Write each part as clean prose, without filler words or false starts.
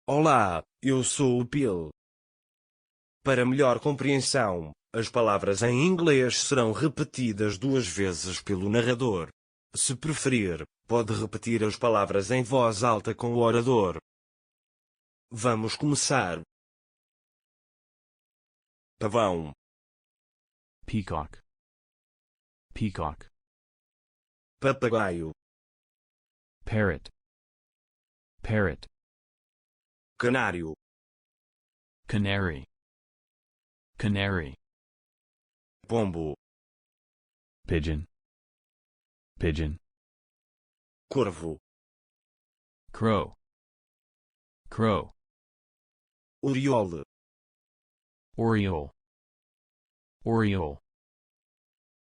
Olá, eu sou o Bill. Para melhor compreensão, as palavras em inglês serão repetidas duas vezes pelo narrador. Se preferir, pode repetir as palavras em voz alta com o orador. Vamos começar. Pavão, Peacock. Peacock. papagaio, Parrot. Parrot. canário, Canary. Canary. pombo, Pigeon. Pigeon. corvo, Crow. Crow. oriole, Oriole. Oriole.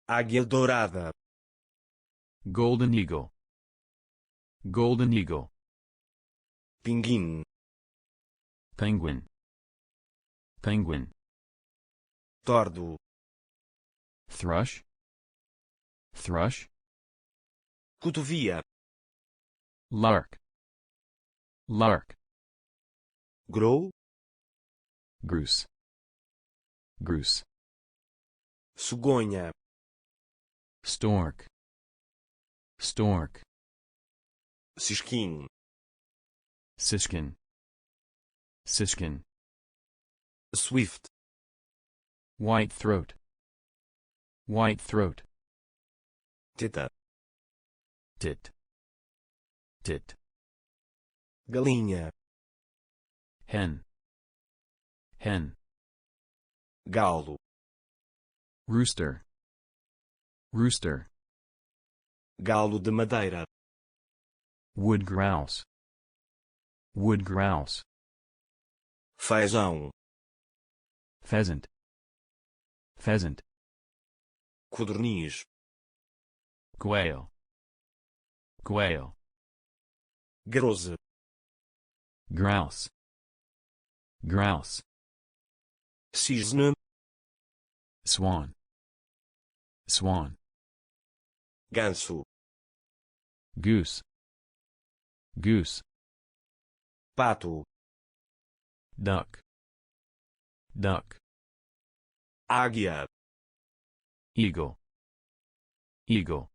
águia dourada, Golden eagle. Golden eagle. pinguim, Penguin. Penguin. tordo, Thrush. Thrush. cotovia, Lark. Lark. grou, Grouse. Grouse. cegonha, Stork. Stork. siskin, Siskin. Siskin. swift, White throat. White throat. teta, Tit. Tit. galinha, Hen. Hen. galo, Rooster. Rooster. galo de madeira, Wood grouse. Wood grouse. faisão, Pheasant. Pheasant. codorniz, Quail. Quail. grouse, Grouse. Grouse. cisne, Swan. Swan. ganso, Goose. Goose. pato, Duck. Duck. águia, Eagle. Eagle.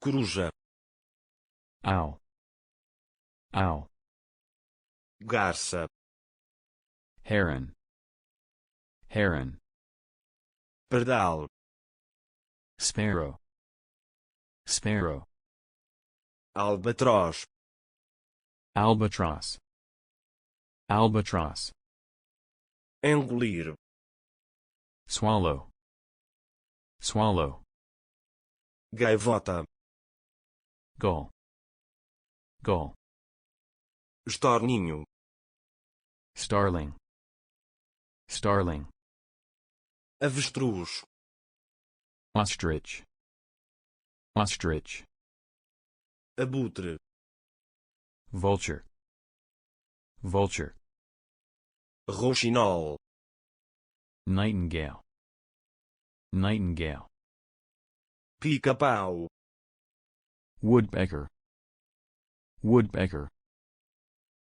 coruja, Owl. Owl. garça, Heron. Heron. pardal, Sparrow. Sparrow. albatroz, Albatross. Albatross. engolir, Swallow. Swallow. gaivota, Gull. Gull. estorninho, Starling. Starling. avestruz, Ostrich. Ostrich. abutre, Vulture. Vulture. rouxinol, Nightingale. Nightingale. pica-pau, Woodpecker. Woodpecker.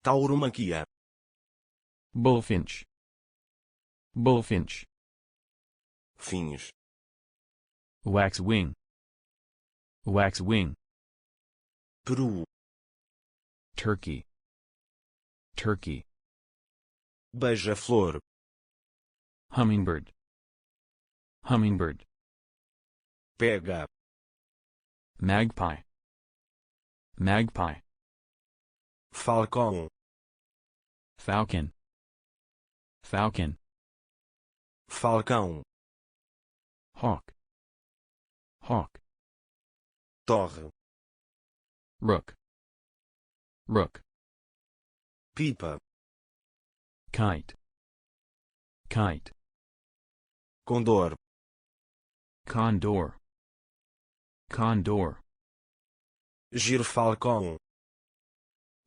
tauromaquia, Bullfinch. Bullfinch. fins, Waxwing. Waxwing. peru, Turkey. Turkey. beija-flor, Hummingbird. Hummingbird. pega, Magpie. Magpie. falcão, Falcon. Falcon. falcão, Hawk. Hawk. torre, Rook. Rook. pipa, Kite. Kite. condor, Condor. Condor. girfalcão,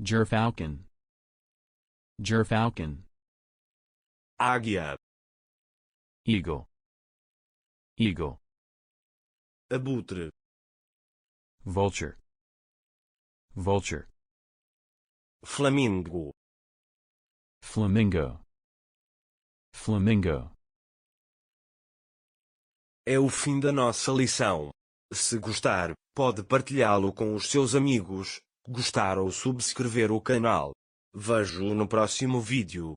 Gerfalcon. Gerfalcon. águia, Eagle. Eagle. abutre, Vulture. Vulture. flamingo, Flamingo. Flamingo. É o fim da nossa lição. Se gostar, pode partilhá-lo com os seus amigos, gostar ou subscrever o canal. Vejo-o no próximo vídeo.